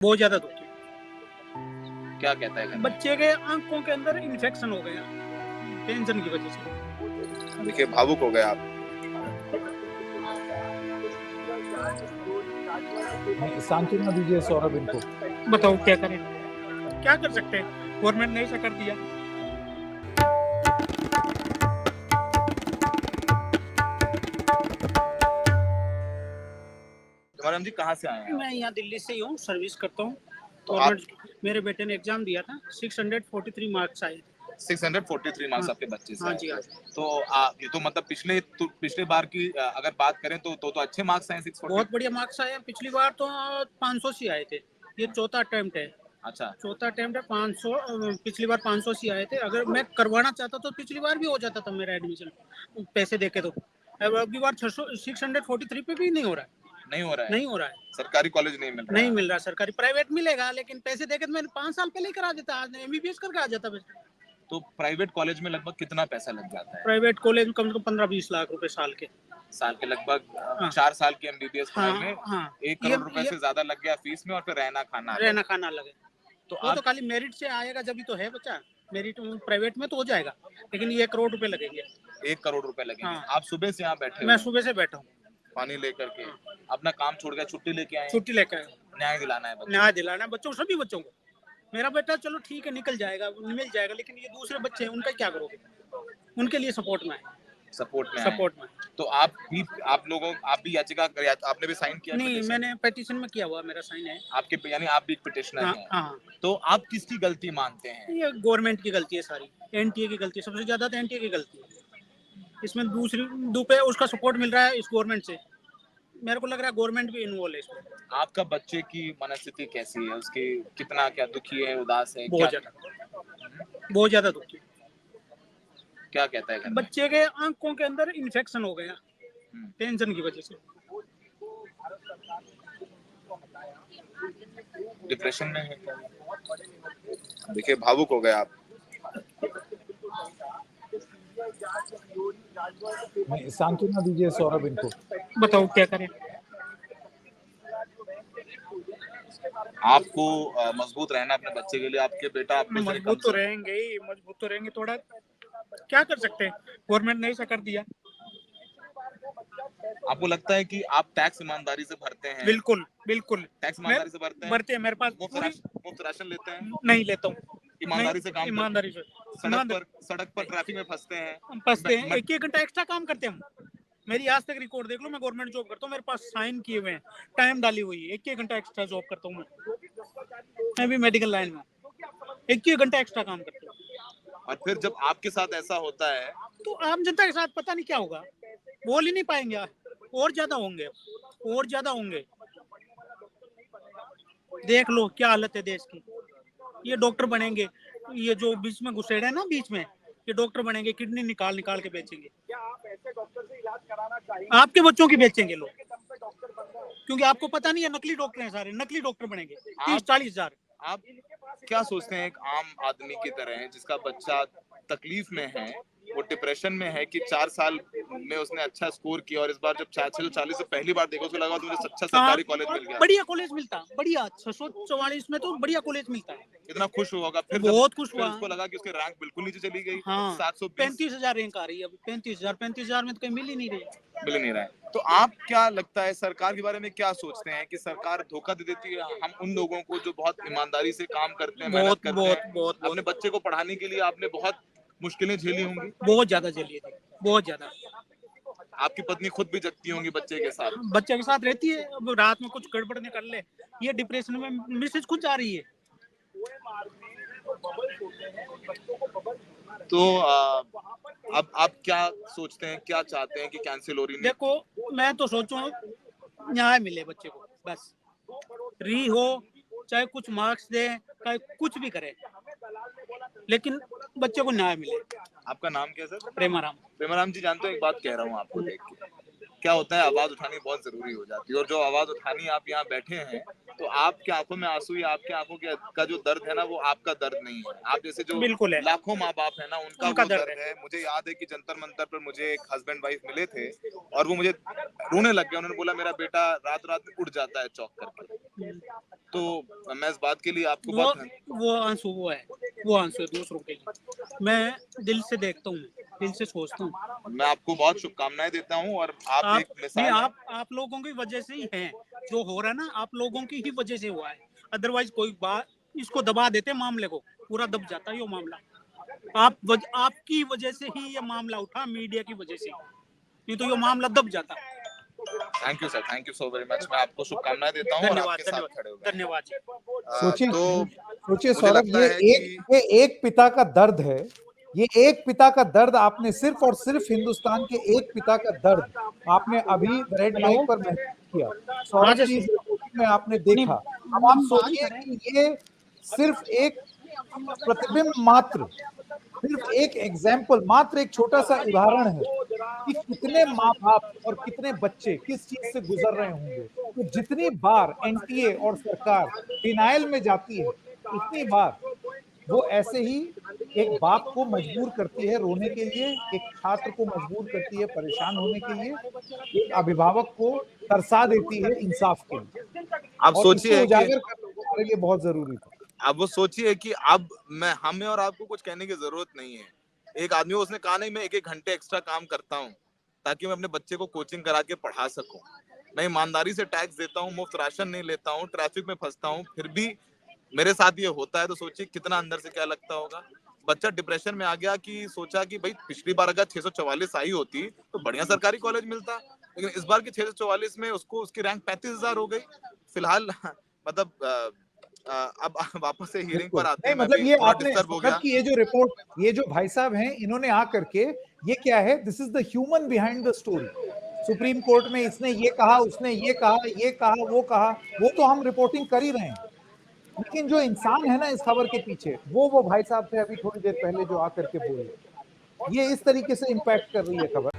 बहुत ज्यादा दुखी। क्या कहता है घर में? बच्चे के आंखों के अंदर इन्फेक्शन हो गया टेंशन की वजह से। देखिए भावुक हो गए आप। सांत्वना दीजिए सौरभ इनको। बताओ क्या करें, क्या कर सकते हैं, गवर्नमेंट ने ऐसा कर दिया। मैडम जी कहाँ से आए हैं? मैं यहाँ दिल्ली से ही हूँ, सर्विस करता हूँ। तो मेरे बेटे ने एग्जाम दिया था, 643 मार्क्स आए थे। 643 मार्क्स हाँ, आपके बच्चे से हाँ आए जी, हाँ थे। जी। तो ये तो मतलब पिछले बार की अगर बात करें तो अच्छे मार्क्स आए 640। बहुत बढ़िया मार्क्स आए। पिछली बार तो 500 से आए थे, ये चौथा अटेम्प्ट है। अच्छा, चौथा अटेम्प्ट है। 500 पिछली बार 500 से आए थे। अगर मैं करवाना चाहता तो पिछली बार भी हो जाता था मेरा एडमिशन पैसे देके। तो अब अगली बार 643 पे भी नहीं हो रहा है। नहीं हो रहा है। नहीं हो रहा है। सरकारी कॉलेज नहीं मिल रहा नहीं है। मिल रहा। सरकारी प्राइवेट मिलेगा, लेकिन पैसे देके तो मैंने 5 साल पहले ही करा देता, आज एमबीबीएस करके आ जाता। तो प्राइवेट कॉलेज में लगभग कितना पैसा लग जाता है? प्राइवेट कॉलेज में कम से कम 15-20 लाख रुपए साल के। साल के लगभग हाँ। 4 साल की एमबीबीएस पढ़ाई में हाँ 1 करोड़ रुपए से ज्यादा लग गया फीस में, और फिर रहना खाना अलग। रहना खाना लगे। तो वो आप तो खाली मेरिट से आएगा जब ही तो है बच्चा। मेरिट प्राइवेट में तो हो जाएगा, लेकिन ये 1 करोड़ रुपए लगेंगे। 1 करोड़ रुपए लगेंगे। हाँ। आप सुबह से यहाँ बैठे मैं हुए हैं, सुबह से बैठा हूँ, पानी लेकर के अपना काम छोड़ के छुट्टी लेके आए हैं। छुट्टी लेकर आया हूँ। न्याय दिलाना है बच्चों न्याय दिलाना है बच्चों, सभी बच्चों को। मेरा बेटा चलो ठीक है, निकल जाएगा, मिल जाएगा, लेकिन ये दूसरे बच्चे हैं, उनका क्या करोगे? उनके लिए सपोर्ट में है। सपोर्ट में सपोर्ट में। तो आप भी याचिका आपने भी साइन किया? नहीं, petition? मैंने पेटिशन में किया हुआ, मेरा साइन है। आपके यानी आप भी एक पिटिशनर हाँ, हैं। हाँ। तो आप किसकी गलती मानते हैं? ये गवर्नमेंट की गलती है सारी, एनटीए की गलती है, सबसे ज्यादा तो एनटीए की गलती है। इसमें दूसरी दुपे उसका सपोर्ट मिल रहा है इस गवर्नमेंट से। मेरे को लग रहा है गवर्नमेंट भी इन्वॉल्व है इसमें। आपका बच्चे की मनस्थिति कैसी है? उसकी कितना क्या दुखी है, उदास है? बहुत ज्यादा दुखी। क्या कहता है घर में? बच्चे के आंखों के अंदर इन्फेक्शन हो गया टेंशन की वजह से। डिप्रेशन में है क्या? देखिए भावुक हो गए आप। सांत्वना दीजिए सौरभ इनको। बताओ क्या करें। आपको मजबूत रहना अपने बच्चे के लिए। आपके बेटा आपके से मजबूत तो रहेंगे ही, मजबूत तो रहेंगे। थोड़ा क्या कर सकते हैं, गवर्नमेंट ने ऐसा कर दिया। आपको लगता है कि आप टैक्स ईमानदारी से भरते हैं? बिल्कुल बिल्कुल। टैक्स ईमानदारी से भरते हैं। मेरे पास मुफ्त राशन लेते हैं? नहीं लेता हूँ। ईमानदारी से काम ईमानदारी से। सड़क पर ट्रैफिक में फंसते हैं? फंसते हैं। 1-1 घंटा एक्स्ट्रा काम करते हैं हम। मेरी आज तक रिकॉर्ड देख लो, मैं गवर्नमेंट जॉब करता हूँ, मेरे पास साइन किए हुए हैं, टाइम डाली हुई है। 1-1 घंटा एक्स्ट्रा जॉब करता हूँ मैं भी मेडिकल लाइन में 1-1 घंटा एक्स्ट्रा काम करता हूँ। और फिर जब आपके साथ ऐसा होता है तो आम जनता के साथ पता नहीं क्या होगा, बोल ही नहीं पाएंगे। और ज्यादा होंगे, और ज्यादा होंगे। देख लो क्या हालत है देश की। ये डॉक्टर बनेंगे, ये जो बीच में घुसेड़े हैं ना, बीच में ये डॉक्टर बनेंगे, किडनी निकाल निकाल के बेचेंगे। आपके बच्चों की बेचेंगे लोग, क्योंकि आपको पता नहीं है, नकली डॉक्टर हैं सारे, नकली डॉक्टर बनेंगे। 30-40 हजार। आप क्या सोचते हैं एक आम आदमी की तरह जिसका बच्चा तकलीफ में है, वो डिप्रेशन में है, कि 4 साल में उसने अच्छा स्कोर किया और इस बार जब 640 से पहली बार देखा, उसको लगा तो मुझे अच्छा सरकारी कॉलेज मिल गया, बढ़िया कॉलेज मिलता, बढ़िया 644 में तो बढ़िया कॉलेज मिलता है। कितना खुश होगा। फिर बहुत खुश हुआ। उसको लगा कि उसकी रैंक बिल्कुल नीचे चली गई। हाँ, 735 रैंक आ रही है अभी। 35,000 में तो कहीं मिल ही नहीं रहा है। तो आप क्या लगता है सरकार के बारे में क्या सोचते हैं कि सरकार धोखा दे देती है हम उन लोगों को जो बहुत ईमानदारी से काम करते हैं, मेहनत करते हैं? अपने बच्चे को पढ़ाने के लिए आपने बहुत मुश्किलें झेली होंगी? बहुत ज्यादा झेली थी, बहुत ज्यादा। आपकी पत्नी खुद भी जगती होंगी बच्चे के साथ रहती है। अब रात में कुछ गड़बड़ निकल ले, ये डिप्रेशन में मिसेज खुद जा रही है। तो अब आप क्या सोचते हैं, क्या चाहते हैं कि कैंसिल हो रही? देखो, मैं तो सोचूं न्याय मिले बच्चे को, बस। री हो, चाहे कुछ मार्क्स दे, चाहे कुछ भी करे, लेकिन बच्चे को न्याय मिले। आपका नाम क्या है सर? प्रेमाराम जी। जानते हो, एक बात कह रहा हूँ आपको देख के, क्या होता है, आवाज उठानी बहुत जरूरी हो जाती है, और जो आवाज उठानी आप यहाँ बैठे हैं, तो आपकी आंखों में आंसू या आपकी आंखों का जो दर्द है ना, वो आपका दर्द नहीं है। आप जैसे जो लाखों माँ बाप है ना, उनका वो दर्द है। मुझे याद है कि जंतर मंतर पर मुझे एक हस्बैंड वाइफ मिले थे और वो मुझे रोने लग गया। उन्होंने बोला मेरा बेटा रात रात में उठ जाता है चौक करके। तो मैं इस बात के लिए आपको वो बहुत वो आंसू वो आंसू है दूसरों के लिए। मैं दिल से देखता हूँ, दिल से सोचता हूँ। मैं आपको बहुत शुभकामनाएं देता हूँ और आप आप एक नहीं, मिसाल हैं। आप लोगों की वजह से ही है जो हो रहा है ना, आप लोगों की ही वजह से हुआ है। अदरवाइज कोई बात इसको दबा देते मामले को, पूरा दब जाता ये मामला। आपकी वजह से ही ये मामला उठा, मीडिया की वजह से, नहीं तो ये मामला दब जाता। Thank you sir, thank you so very much. मैं आपको शुभकामनाएं देता हूँ और धन्यवाद, आपके साथ धन्यवाद, खड़े हो गए। धन्यवाद जी। सोचिए तो सोचिए मुझे सौरभ, लगता है कि ये एक पिता का दर्द है। ये एक पिता का दर्द आपने सिर्फ और सिर्फ हिंदुस्तान के एक पिता का दर्द आपने अभी रेड हेलो, माइक पर महसूस किया। हाँ सौरभ की जैसे इस रिपोर्टिंग में आपने नहीं, देखा। अब आप सोचिए कि ये सिर्फ एक प्रतिबिंब मात्र, सिर्फ एक एग्जाम्पल, मात्र एक छोटा सा उदाहरण है कि कितने माँ बाप और कितने बच्चे किस चीज से गुजर रहे होंगे। तो जितनी बार एनटीए और सरकार डिनायल में जाती है, उतनी बार वो ऐसे ही एक बाप को मजबूर करती है रोने के लिए, एक छात्र को मजबूर करती है परेशान होने के लिए, एक अभिभावक को तरसा देती है इंसाफ के लिए। आप और इसको सोचिए कि उजागर करना हमारे लिए बहुत जरूरी था। अब वो सोचिए कि अब मैं हमें और आपको कुछ कहने की जरूरत नहीं है। एक आदमी उसने कहा नहीं मैं 1-1 घंटे एक्स्ट्रा काम करता हूँ ताकि मैं अपने बच्चे को कोचिंग करा के पढ़ा सकूं। मैं ईमानदारी से टैक्स देता हूँ, मुफ्त राशन नहीं लेता हूँ, ट्रैफिक में फंसता हूँ, फिर भी मेरे साथ ये होता है। तो सोचिए कितना अंदर से क्या लगता होगा। बच्चा डिप्रेशन में आ गया कि सोचा कि भाई पिछली बार अगर 644 आई होती तो बढ़िया सरकारी कॉलेज मिलता, लेकिन इस बार की 644 में उसको उसकी रैंक 35,000 हो गई। फिलहाल मतलब अब वापस से हियरिंग बिल्कुल पर आते नहीं, हैं। मैं मतलब भी ये थोड़ा आपने डिस्टर्ब हो सौरभ गया। की ये जो रिपोर्ट, ये जो भाई साहब हैं, इन्होंने आकर के ये क्या है, this is the human behind the story. Supreme court में इसने ये कहा, उसने ये कहा, ये कहा, वो तो हम रिपोर्टिंग कर ही रहे हैं, लेकिन जो इंसान है ना इस खबर के पीछे, वो भाई साहब थे अभी थोड़ी देर पहले जो आकर के बोले। ये इस तरीके से इम्पैक्ट कर रही है खबर।